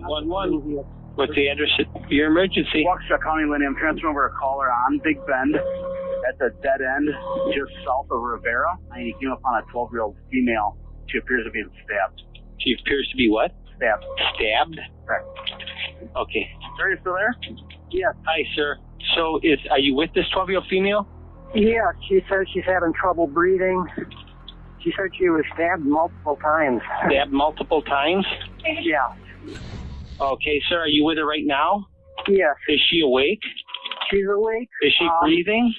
911. What's the address of your emergency? Waukesha County, Lindy. I'm transferring over a caller on Big Bend at the dead end just south of Rivera. And he came upon a 12-year-old female. She appears to be stabbed. She appears to be what? Stabbed. Stabbed? Correct. Okay. Are you still there? Yes. Hi, sir. So are you with this 12-year-old female? Yeah, she says she's having trouble breathing. She said she was stabbed multiple times. Stabbed multiple times? Yeah. Okay, sir, are you with her right now? Yes. Is she awake? She's awake. Is she breathing?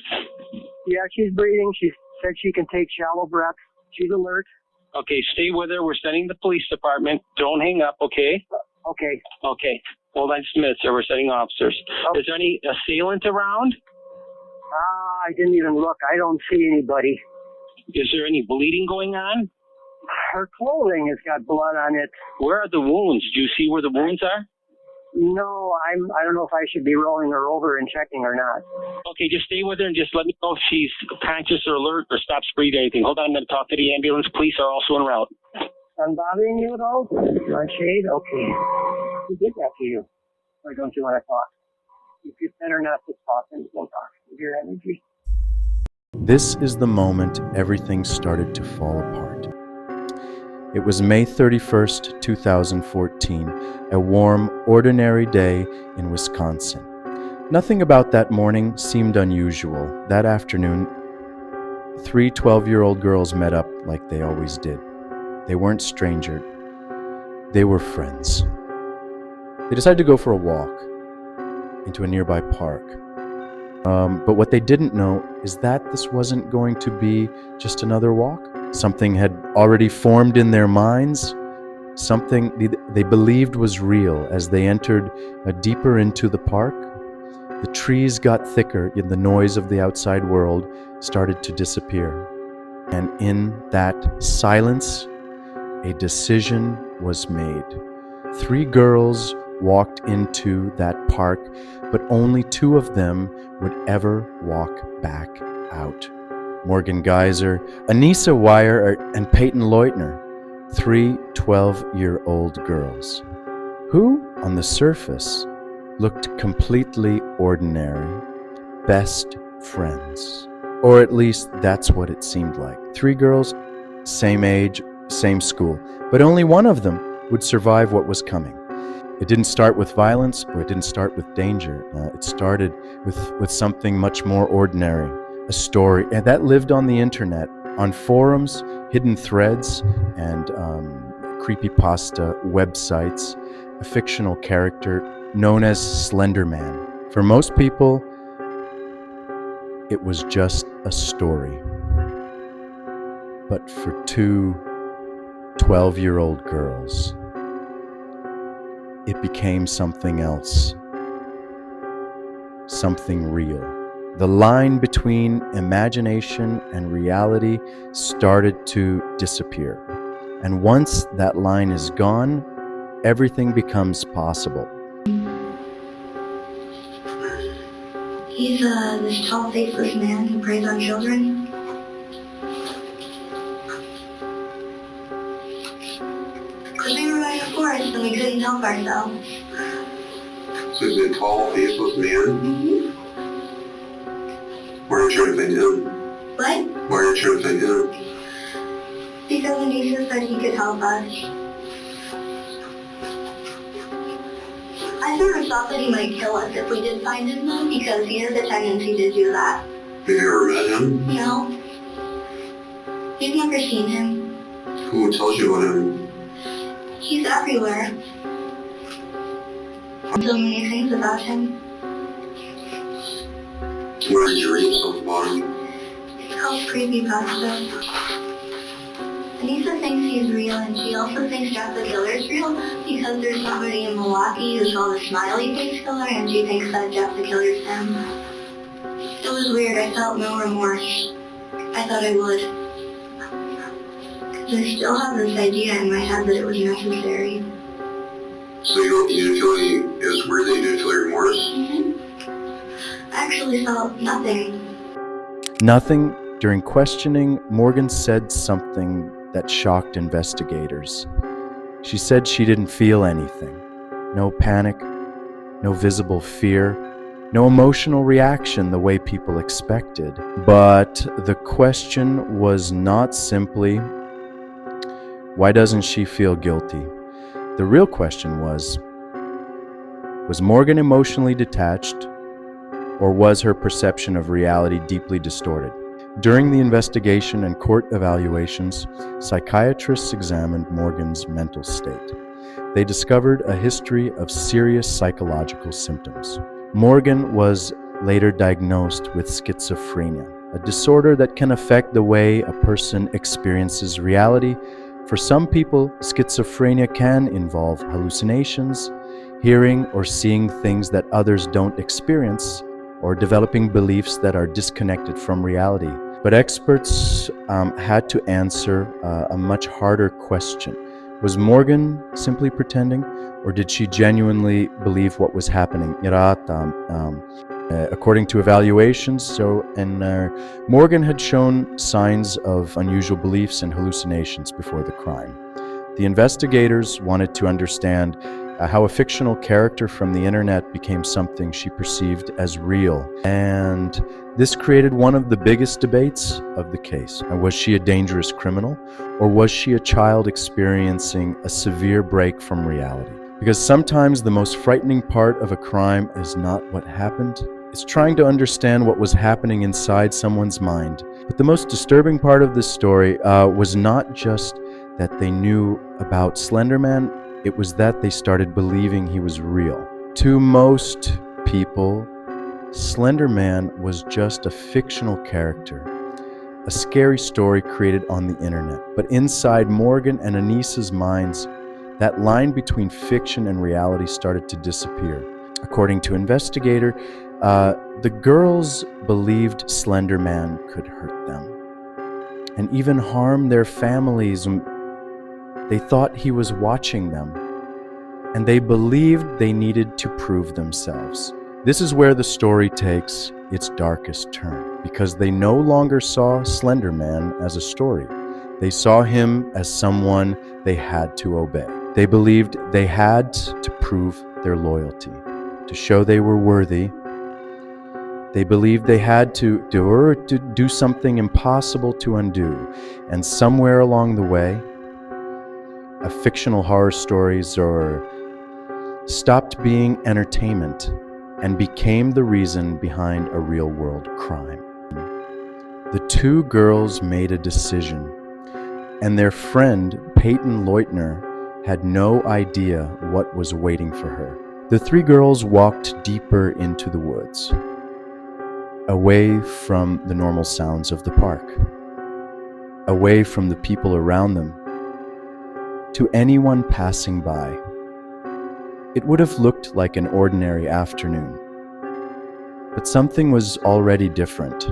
Yeah, she's breathing. She said she can take shallow breaths. She's alert. Okay, stay with her. We're sending the police department. Don't hang up, okay? Okay. Okay. Hold on just a minute, sir. We're sending officers. Okay. Is there any assailant around? I didn't even look. I don't see anybody. Is there any bleeding going on? Her clothing has got blood on it. Where are the wounds? Do you see where the wounds are? No, I don't know if I should be rolling her over and checking or not. Okay, just stay with her and just let me know if she's conscious or alert or stops breathing or anything. Hold on, I'm going to talk to the ambulance. Police are also en route. I'm bothering you at all? You want shade? Okay. Who did that to you? Or don't you want to talk? If it's better not to talk, then don't talk. With your energy. This is the moment everything started to fall apart. It was May 31st, 2014, a warm, ordinary day in Wisconsin. Nothing about that morning seemed unusual. That afternoon, 3 12-year-old girls met up like they always did. They weren't strangers. They were friends. They decided to go for a walk into a nearby park. But what they didn't know is that this wasn't going to be just another walk. Something had already formed in their minds, something they believed was real. As they entered deeper into the park, the trees got thicker, and the noise of the outside world started to disappear. And in that silence, a decision was made. 3 girls walked into that park, but only 2 of them would ever walk back out. Morgan Geyser, Anissa Wire, and Peyton Leutner, 3 12-year-old girls, who, on the surface, looked completely ordinary, best friends. Or at least that's what it seemed like. 3 girls, same age, same school, but only one of them would survive what was coming. It didn't start with violence, or it didn't start with danger. It started with something much more ordinary, a story, and that lived on the internet, on forums, hidden threads, and creepypasta websites, a fictional character known as Slender Man. For most people, it was just a story. But for 2 12-year-old girls, it became something else, something real. The line between imagination and reality started to disappear. And once that line is gone, everything becomes possible. He's this tall, faceless man who preys on children. Because we were by the forest and we couldn't help ourselves. So he's a tall, faceless man? Mm-hmm. Why are you trying to find him? What? Why are you trying to find him? Because Anisha said he could help us. I never thought that he might kill us if we did find him, though, because he has a tendency to do that. Have you ever met him? No. You've never seen him. Who tells you about him? He's everywhere. So many things about him. Where did you read yourself about him? It's called creepypasta. Anissa thinks he's real, and she also thinks Jeff the Killer's real because there's somebody in Milwaukee who's called a smiley face killer, and she thinks that Jeff the Killer's him. It was weird. I felt no remorse. I thought I would. I still have this idea in my head that it was necessary. So you didn't feel any, it was weird that you didn't feel any remorse? Mm-hmm. I actually felt nothing. Nothing. During questioning, Morgan said something that shocked investigators. She said she didn't feel anything. no panic, no visible fear, no emotional reaction the way people expected. But the question was not simply, why doesn't she feel guilty? The real question was Morgan emotionally detached, or was her perception of reality deeply distorted? During the investigation and court evaluations, psychiatrists examined Morgan's mental state. They discovered a history of serious psychological symptoms. Morgan was later diagnosed with schizophrenia, a disorder that can affect the way a person experiences reality. For some people, schizophrenia can involve hallucinations, hearing or seeing things that others don't experience, or developing beliefs that are disconnected from reality. But experts had to answer a much harder question. Was Morgan simply pretending, or did she genuinely believe what was happening? According to evaluations, Morgan had shown signs of unusual beliefs and hallucinations before the crime. The investigators wanted to understand how a fictional character from the internet became something she perceived as real. And this created one of the biggest debates of the case. Was she a dangerous criminal, or was she a child experiencing a severe break from reality? Because sometimes the most frightening part of a crime is not what happened. It's trying to understand what was happening inside someone's mind. But the most disturbing part of this story was not just that they knew about Slender Man, it was that they started believing he was real. To most people, Slender Man was just a fictional character, a scary story created on the internet. But inside Morgan and Anissa's minds, that line between fiction and reality started to disappear. According to investigator, the girls believed Slender Man could hurt them and even harm their families. They thought he was watching them, and they believed they needed to prove themselves. This is where the story takes its darkest turn, because they no longer saw Slender Man as a story. They saw him as someone they had to obey. They believed they had to prove their loyalty, to show they were worthy. They believed they had to do something impossible to undo. And somewhere along the way, fictional horror stories stopped being entertainment and became the reason behind a real-world crime. The two girls made a decision, and their friend, Peyton Leutner, had no idea what was waiting for her. The three girls walked deeper into the woods, away from the normal sounds of the park, away from the people around them, to anyone passing by. It would have looked like an ordinary afternoon, but something was already different.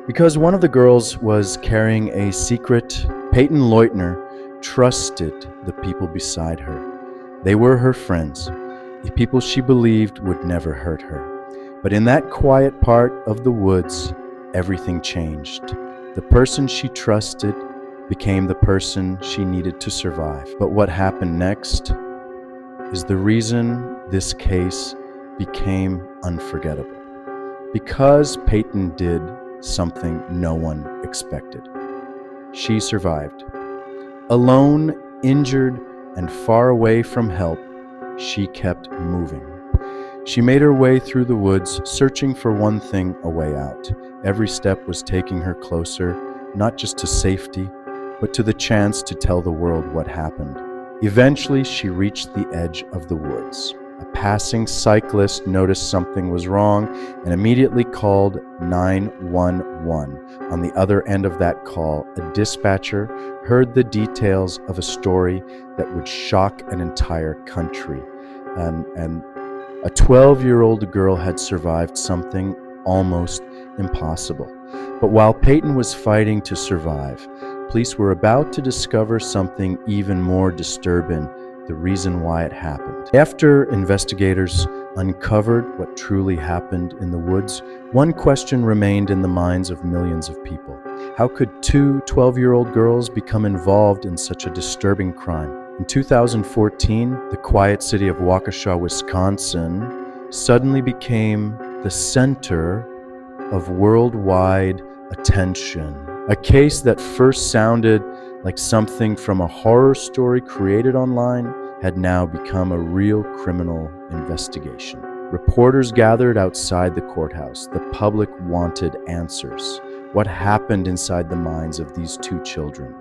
Because one of the girls was carrying a secret, Peyton Leutner trusted the people beside her. They were her friends, the people she believed would never hurt her. But in that quiet part of the woods, everything changed. The person she trusted became the person she needed to survive. But what happened next is the reason this case became unforgettable. Because Peyton did something no one expected. She survived. Alone, injured, and far away from help, she kept moving. She made her way through the woods, searching for one thing, a way out. Every step was taking her closer, not just to safety, but to the chance to tell the world what happened. Eventually, she reached the edge of the woods. A passing cyclist noticed something was wrong and immediately called 911. On the other end of that call, a dispatcher heard the details of a story that would shock an entire country. And a 12-year-old girl had survived something almost impossible. But while Peyton was fighting to survive, police were about to discover something even more disturbing, the reason why it happened. After investigators uncovered what truly happened in the woods, one question remained in the minds of millions of people. How could two 12-year-old girls become involved in such a disturbing crime? In 2014, the quiet city of Waukesha, Wisconsin, suddenly became the center of worldwide attention. A case that first sounded like something from a horror story created online had now become a real criminal investigation. Reporters gathered outside the courthouse. The public wanted answers. What happened inside the minds of these two children?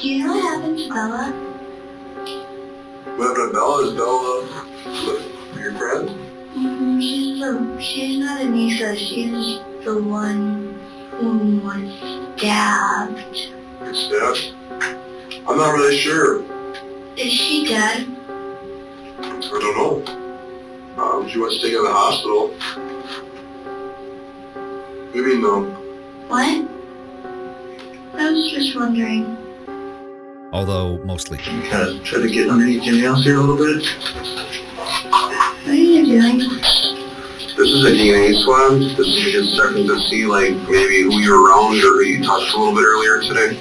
Do you know what happened to Bella? What happened to Bella? Is Bella your friend? She's not Anissa. She's the one who was stabbed. Stabbed? I'm not really sure. Is she dead? I don't know. She was taken to the hospital. Maybe no. What? I was just wondering. Although mostly. You kind of try to get underneath your nails here a little bit. What are you doing? This is a DNA swab. This is just starting to see like maybe who you're around or who you touched a little bit earlier today.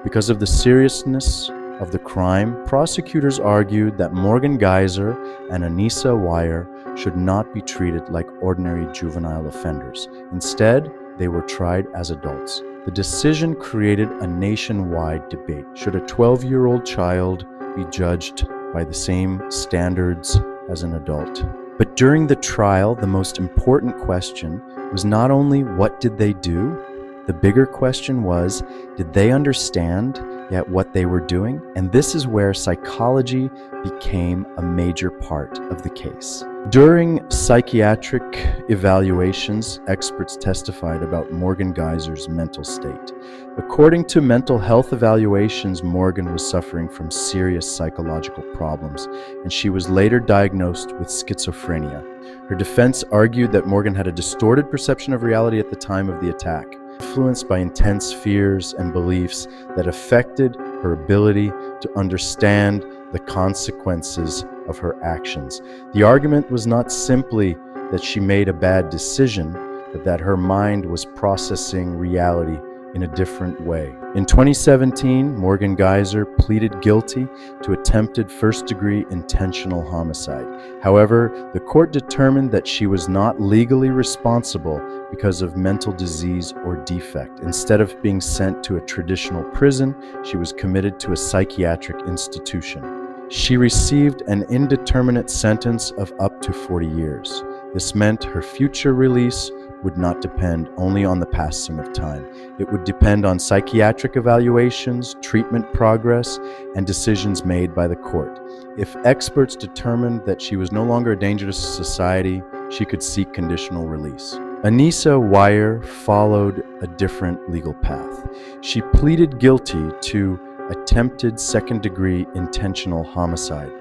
Because of the seriousness of the crime, prosecutors argued that Morgan Geyser and Anissa Wire should not be treated like ordinary juvenile offenders. Instead, they were tried as adults. The decision created a nationwide debate. Should a 12-year-old child be judged by the same standards as an adult? But during the trial, the most important question was not only what did they do, the bigger question was, did they understand yet what they were doing? And this is where psychology became a major part of the case. During psychiatric evaluations, experts testified about Morgan Geyser's mental state. According to mental health evaluations, Morgan was suffering from serious psychological problems, and she was later diagnosed with schizophrenia. Her defense argued that Morgan had a distorted perception of reality at the time of the attack, influenced by intense fears and beliefs that affected her ability to understand the consequences of her actions. The argument was not simply that she made a bad decision, but that her mind was processing reality in a different way. In 2017, Morgan Geyser pleaded guilty to attempted first-degree intentional homicide. However, the court determined that she was not legally responsible because of mental disease or defect. Instead of being sent to a traditional prison, she was committed to a psychiatric institution. She received an indeterminate sentence of up to 40 years. This meant her future release would not depend only on the passing of time. It would depend on psychiatric evaluations, treatment progress, and decisions made by the court. If experts determined that she was no longer a danger to society, she could seek conditional release. Anissa Wire followed a different legal path. She pleaded guilty to attempted second-degree intentional homicide.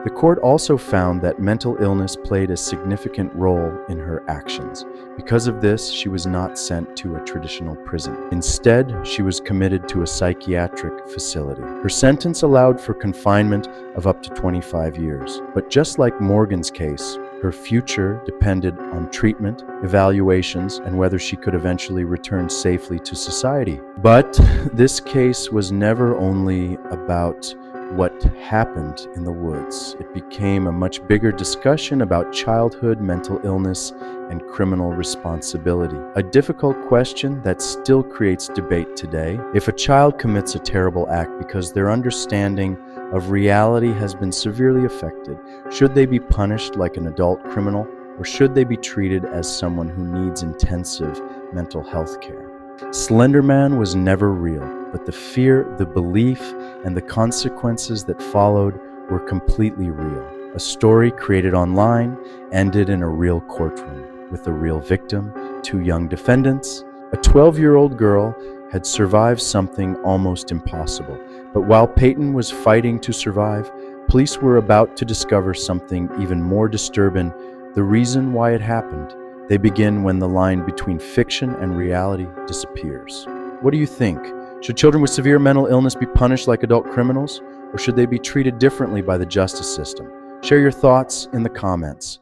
The court also found that mental illness played a significant role in her actions. Because of this, she was not sent to a traditional prison. Instead, she was committed to a psychiatric facility. Her sentence allowed for confinement of up to 25 years. But just like Morgan's case, her future depended on treatment, evaluations, and whether she could eventually return safely to society. But this case was never only about what happened in the woods. It became a much bigger discussion about childhood mental illness and criminal responsibility. A difficult question that still creates debate today. If a child commits a terrible act because their understanding of reality has been severely affected, should they be punished like an adult criminal, or should they be treated as someone who needs intensive mental health care? Slender Man was never real, but the fear, the belief, and the consequences that followed were completely real. A story created online ended in a real courtroom, with a real victim, 2 young defendants. A 12-year-old girl had survived something almost impossible. But while Peyton was fighting to survive, police were about to discover something even more disturbing, the reason why it happened. They begin when the line between fiction and reality disappears. What do you think? Should children with severe mental illness be punished like adult criminals, or should they be treated differently by the justice system? Share your thoughts in the comments.